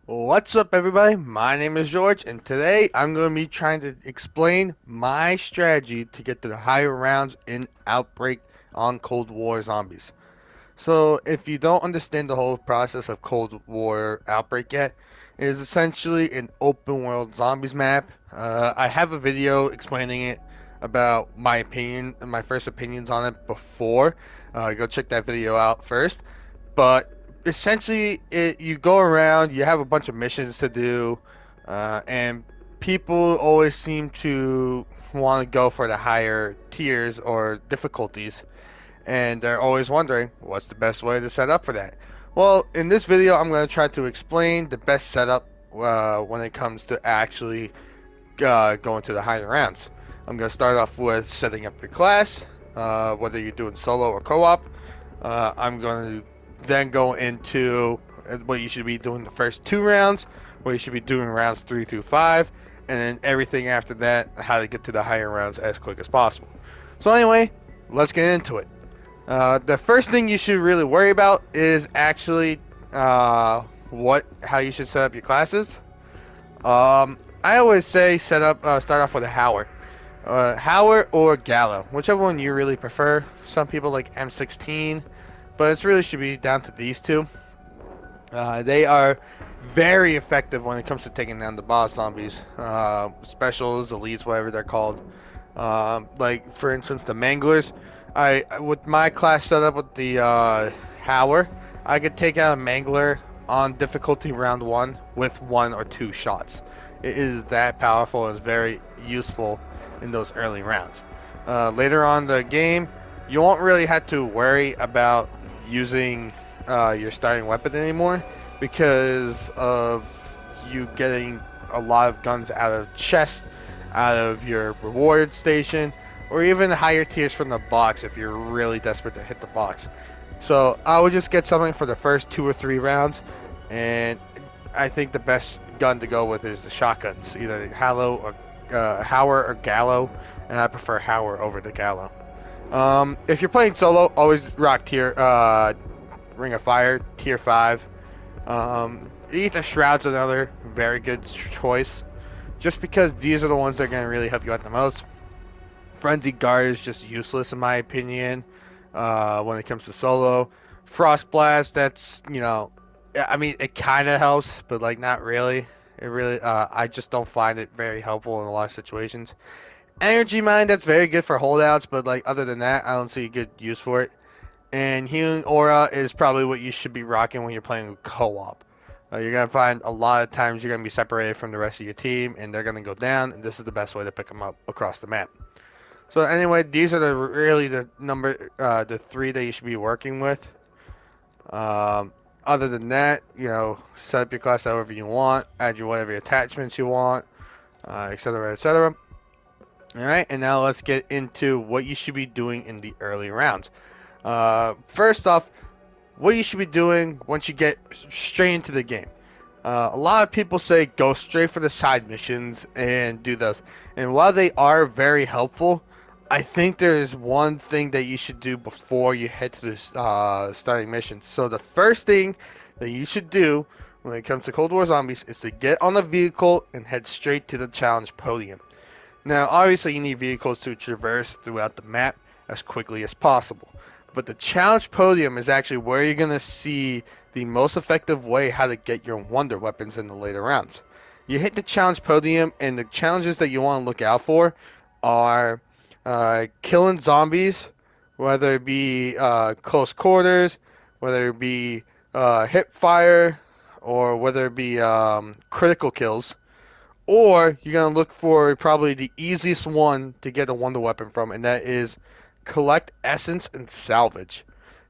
What's up, everybody? My name is George, and today I'm going to be trying to explain my strategy to get to the higher rounds in Outbreak on Cold War Zombies. So, if you don't understand the whole process of Cold War Outbreak yet, it is essentially an open world zombies map. I have a video explaining it about my opinion, my first opinions on it before. Go check that video out first. But essentially, you go around, you have a bunch of missions to do, and people always seem to want to go for the higher tiers or difficulties, and they're always wondering what's the best way to set up for that. Well, in this video, I'm going to try to explain the best setup when it comes to actually going to the higher rounds. I'm going to start off with setting up your class, whether you're doing solo or co-op. I'm going to then go into what you should be doing the first 2 rounds, what you should be doing rounds 3 through 5, and then everything after that, how to get to the higher rounds as quick as possible. So anyway, let's get into it. The first thing you should really worry about is actually how you should set up your classes. I always say start off with a Howard. Howard or Gallo, whichever one you really prefer. Some people like M16, but it really should be down to these two. They are very effective when it comes to taking down the boss zombies, specials, elites, whatever they're called. Like for instance, the manglers. With my class set up with the Howard, I could take out a mangler on difficulty round 1 with 1 or 2 shots. It is that powerful and is very useful in those early rounds. Later on in the game, you won't really have to worry about using your starting weapon anymore because of you getting a lot of guns out of chest, out of your reward station, or even higher tiers from the box if you're really desperate to hit the box. So I would just get something for the first 2 or 3 rounds, and I think the best gun to go with is the shotguns, either Howard or Gallo, and I prefer Howard over the Gallo. If you're playing solo, always rock Ring of Fire, tier 5. Ether Shroud's another very good choice, just because these are the ones that are going to really help you out the most. Frenzy Guard is just useless in my opinion when it comes to solo. Frost Blast, that's, I mean, it kind of helps, but like not really. It really, I just don't find it very helpful in a lot of situations. Energy Mine, that's very good for holdouts, but like other than that, I don't see a good use for it. And Healing Aura is probably what you should be rocking when you're playing co-op. You're going to find a lot of times you're going to be separated from the rest of your team, and they're going to go down, and this is the best way to pick them up across the map. So anyway, these are the 3 that you should be working with. Other than that, set up your class however you want, add your whatever attachments you want, etc., etc. Alright, and now let's get into what you should be doing in the early rounds. First off, what you should be doing once you get straight into the game. A lot of people say go straight for the side missions and do those. And while they are very helpful, I think there is one thing that you should do before you head to the starting missions. So the first thing that you should do when it comes to Cold War Zombies is to get on a vehicle and head straight to the challenge podium. Now, obviously, you need vehicles to traverse throughout the map as quickly as possible. But the challenge podium is actually where you're going to see the most effective way how to get your wonder weapons in the later rounds. You hit the challenge podium, and the challenges that you want to look out for are killing zombies, whether it be close quarters, whether it be hip fire, or whether it be critical kills. Or you're going to look for probably the easiest one to get a wonder weapon from, and that is collect essence and salvage.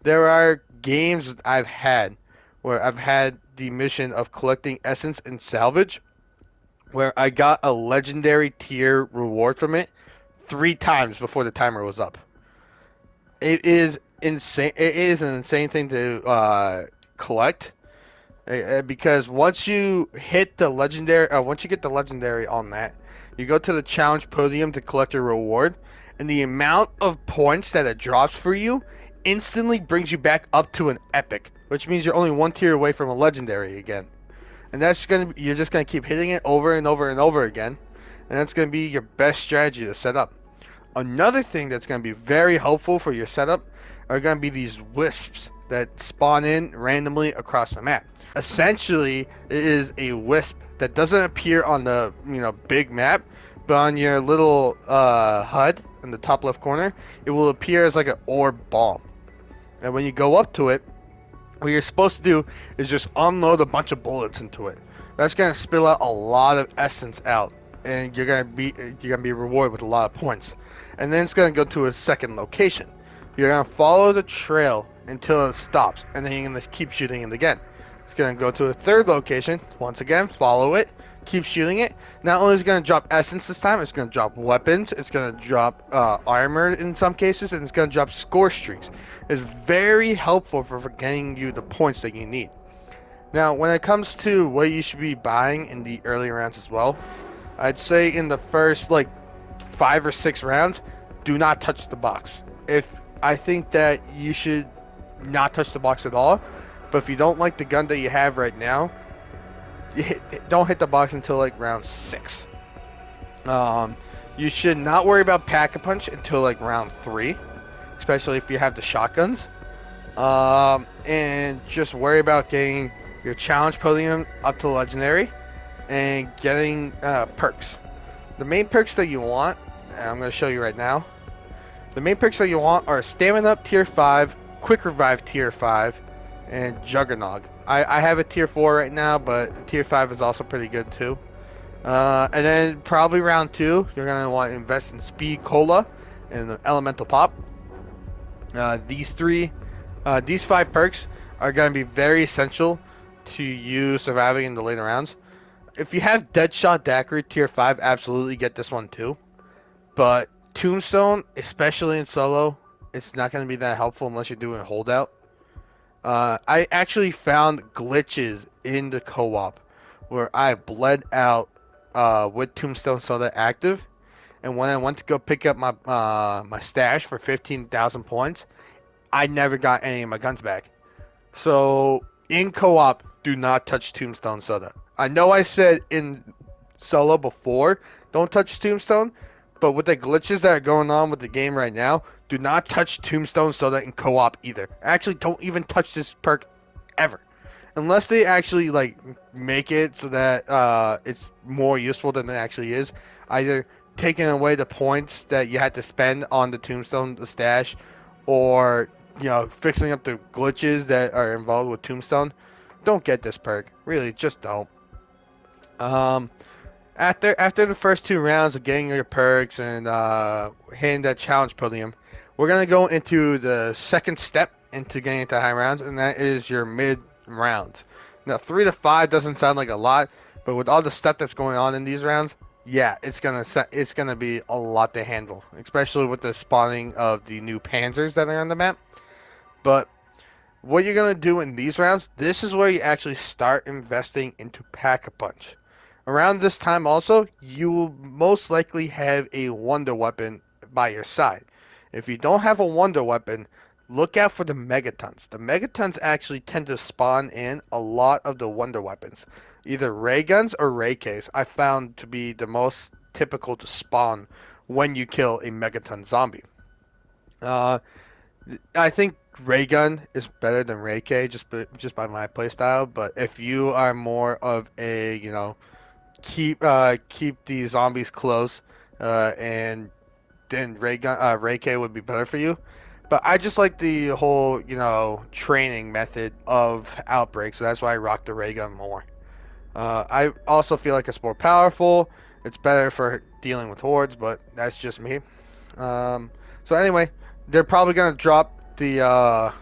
There are games I've had where I've had the mission of collecting essence and salvage, where I got a legendary tier reward from it 3 times before the timer was up. It is insane. It is an insane thing to collect. Because once you hit the legendary, once you get the legendary on that, you go to the challenge podium to collect your reward, and the amount of points that it drops for you instantly brings you back up to an epic, which means you're only 1 tier away from a legendary again. and you're just gonna keep hitting it over and over and over again, and that's gonna be your best strategy to set up. Another thing that's gonna be very helpful for your setup are gonna be these wisps that spawn in randomly across the map. Essentially, it is a wisp that doesn't appear on the big map, but on your little HUD in the top left corner, it will appear as like an orb ball. And when you go up to it, what you're supposed to do is just unload a bunch of bullets into it. That's gonna spill out a lot of essence out, and you're gonna be rewarded with a lot of points. And then it's gonna go to a second location. You're gonna follow the trail until it stops, and then you're gonna keep shooting it again. It's gonna go to a third location. Once again, follow it, keep shooting it. Not only is it gonna drop essence this time, it's gonna drop weapons. It's gonna drop armor in some cases, and it's gonna drop score streaks. It's very helpful for getting you the points that you need. Now, when it comes to what you should be buying in the early rounds as well, I'd say in the first like 5 or 6 rounds, do not touch the box. I think that you should not touch the box at all, but if you don't like the gun that you have right now, don't hit the box until like round 6. You should not worry about Pack-a-Punch until like round 3, especially if you have the shotguns. And just worry about getting your challenge podium up to legendary and getting perks. The main perks that you want, and I'm going to show you right now. The main perks that you want are Stamina Up Tier 5, Quick Revive Tier 5, and Juggernog. I have a Tier 4 right now, but Tier 5 is also pretty good too. And then probably round 2, you're going to want to invest in Speed Cola and the Elemental Pop. These 5 perks are going to be very essential to you surviving in the later rounds. If you have Deadshot Daiquiri Tier 5, absolutely get this one too. But Tombstone, especially in solo, it's not going to be that helpful unless you're doing a holdout. I actually found glitches in the co-op where I bled out with Tombstone Soda active, and when I went to go pick up my my stash for 15,000 points, I never got any of my guns back. So in co-op, do not touch Tombstone Soda. I know I said in solo before, don't touch Tombstone, but with the glitches that are going on with the game right now, do not touch Tombstone Soda in co-op either. Actually, don't even touch this perk ever. Unless they actually like make it so that it's more useful than it actually is. Either taking away the points that you had to spend on the Tombstone the stash, or fixing up the glitches that are involved with Tombstone. Don't get this perk. Really, just don't. After the first 2 rounds of getting your perks and hitting that challenge podium, we're gonna go into the second step into getting into high rounds, and that is your mid rounds. Now, 3 to 5 doesn't sound like a lot, but with all the stuff that's going on in these rounds, yeah, it's gonna be a lot to handle, especially with the spawning of the new Panzers that are on the map. But what you're gonna do in these rounds, this is where you actually start investing into Pack-a-Punch. Around this time also, you will most likely have a wonder weapon by your side. If you don't have a wonder weapon, look out for the Megatons. The Megatons actually tend to spawn in a lot of the wonder weapons. Either ray guns or ray Ks I found to be the most typical to spawn when you kill a Megaton zombie. I think ray gun is better than ray K just by my playstyle, but if you are more of a keep the zombies close, and then ray K would be better for you. But I just like the whole training method of Outbreak, so that's why I rock the ray gun more. I also feel like it's more powerful. It's better for dealing with hordes, but that's just me. So anyway, they're probably gonna drop the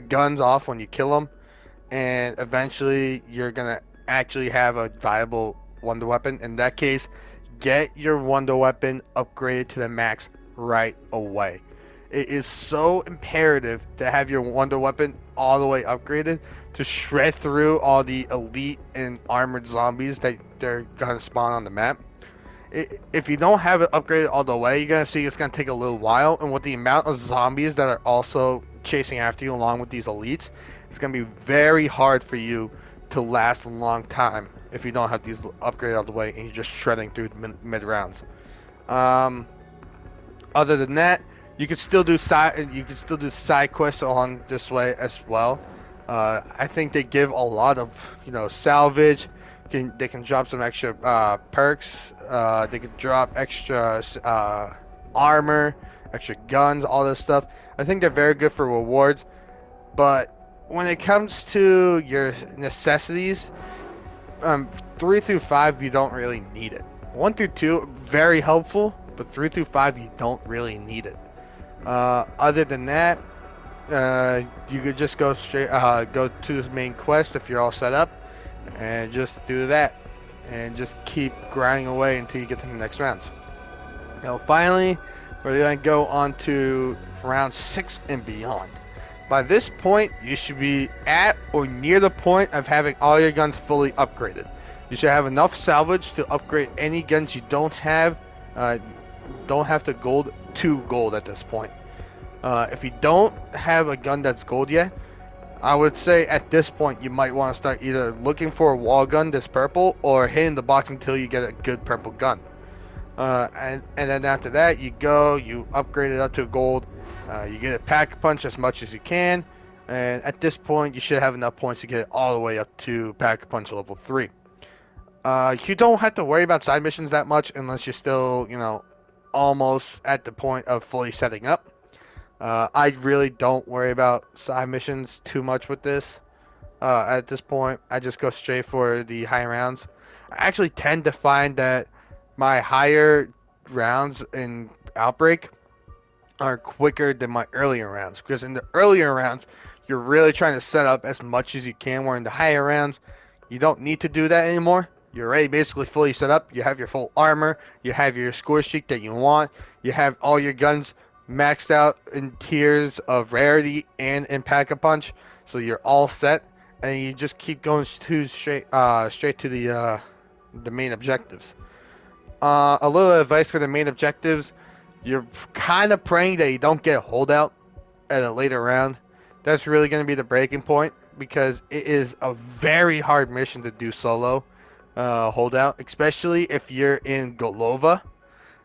guns off when you kill them, and eventually you're gonna actually have a viable wonder weapon. In that case, get your wonder weapon upgraded to the max right away. It is so imperative to have your wonder weapon all the way upgraded to shred through all the elite and armored zombies that they're gonna spawn on the map. If you don't have it upgraded all the way, you're gonna see it's gonna take a little while, and with the amount of zombies that are also chasing after you along with these elites, it's gonna be very hard for you to last a long time if you don't have these upgrades out of the way and you're just shredding through the mid rounds. Um, Other than that, you can still do side quests along this way as well. I think they give a lot of salvage. They can drop some extra perks. They can drop extra armor, extra guns, all this stuff. I think they're very good for rewards. But when it comes to your necessities, 3 through 5 you don't really need it. 1 through 2 very helpful, but 3 through 5 you don't really need it. Other than that, you could just go straight go to the main quest if you're all set up, and just do that, and just keep grinding away until you get to the next rounds. Now finally, we're gonna go on to round 6 and beyond. By this point, you should be at or near the point of having all your guns fully upgraded. You should have enough salvage to upgrade any guns you don't have. Don't have to gold to gold at this point. If you don't have a gun that's gold yet, I would say at this point you might want to start either looking for a wall gun that's purple or hitting the box until you get a good purple gun. And then after that you upgrade it up to gold. You get a pack punch as much as you can, and at this point you should have enough points to get it all the way up to pack punch level 3. You don't have to worry about side missions that much unless you're still almost at the point of fully setting up. I really don't worry about side missions too much with this. At this point, I just go straight for the high rounds. I actually tend to find that my higher rounds in Outbreak are quicker than my earlier rounds, because in the earlier rounds you're really trying to set up as much as you can, where in the higher rounds you don't need to do that anymore. You're already basically fully set up. You have your full armor, you have your score streak that you want, you have all your guns maxed out in tiers of rarity and in pack-a-punch, so you're all set, and you just keep going straight to the main objectives. A little advice for the main objectives: you're kind of praying that you don't get a holdout at a later round. That's really going to be the breaking point, because it is a very hard mission to do solo holdout, especially if you're in Golova.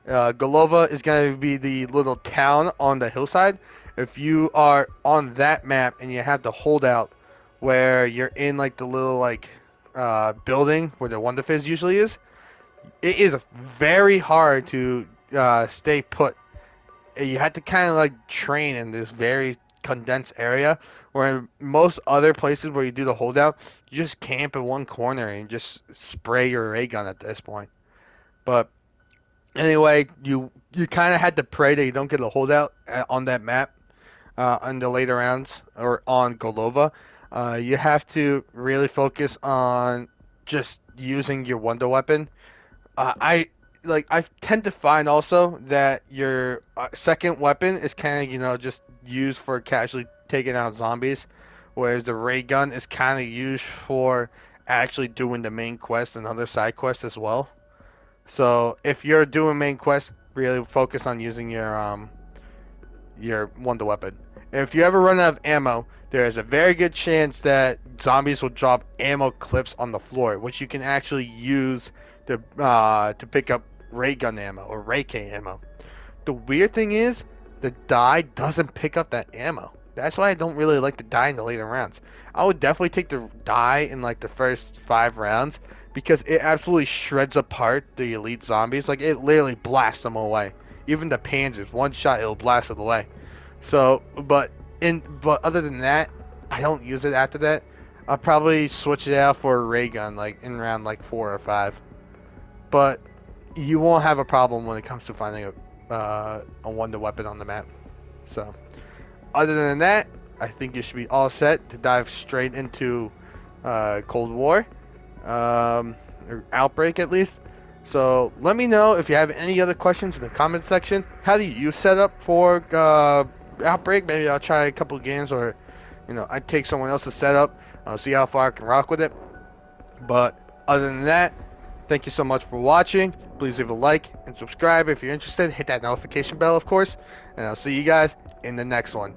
Golova is going to be the little town on the hillside. If you are on that map and you have the holdout where you're in like the little building where the Wonder Fizz usually is, it is very hard to stay put. You have to kind of train in this very condensed area, where in most other places where you do the holdout, you just camp in one corner and just spray your ray gun at this point. But anyway, you kind of had to pray that you don't get a holdout on that map in the later rounds or on Golova. You have to really focus on just using your wonder weapon. I tend to find also that your second weapon is kind of just used for casually taking out zombies, whereas the ray gun is kind of used for actually doing the main quest and other side quests as well. So if you're doing main quest, really focus on using your wonder weapon. If you ever run out of ammo, there is a very good chance that zombies will drop ammo clips on the floor, which you can actually use to pick up ray gun ammo or ray K ammo. The weird thing is, the die doesn't pick up that ammo. That's why I don't really like the die in the later rounds. I would definitely take the die in the first 5 rounds, because it absolutely shreds apart the elite zombies. It literally blasts them away. Even the panzers, one shot it'll blast it away. So, but other than that, I don't use it after that. I'll probably switch it out for a ray gun in round 4 or 5. But you won't have a problem when it comes to finding a wonder weapon on the map. So, other than that, I think you should be all set to dive straight into Cold War, or Outbreak at least. So let me know if you have any other questions in the comment section. How do you set up for Outbreak? Maybe I'll try a couple of games, or I take someone else's setup. I'll see how far I can rock with it. But other than that, thank you so much for watching. Please leave a like and subscribe if you're interested. Hit that notification bell, of course. And I'll see you guys in the next one.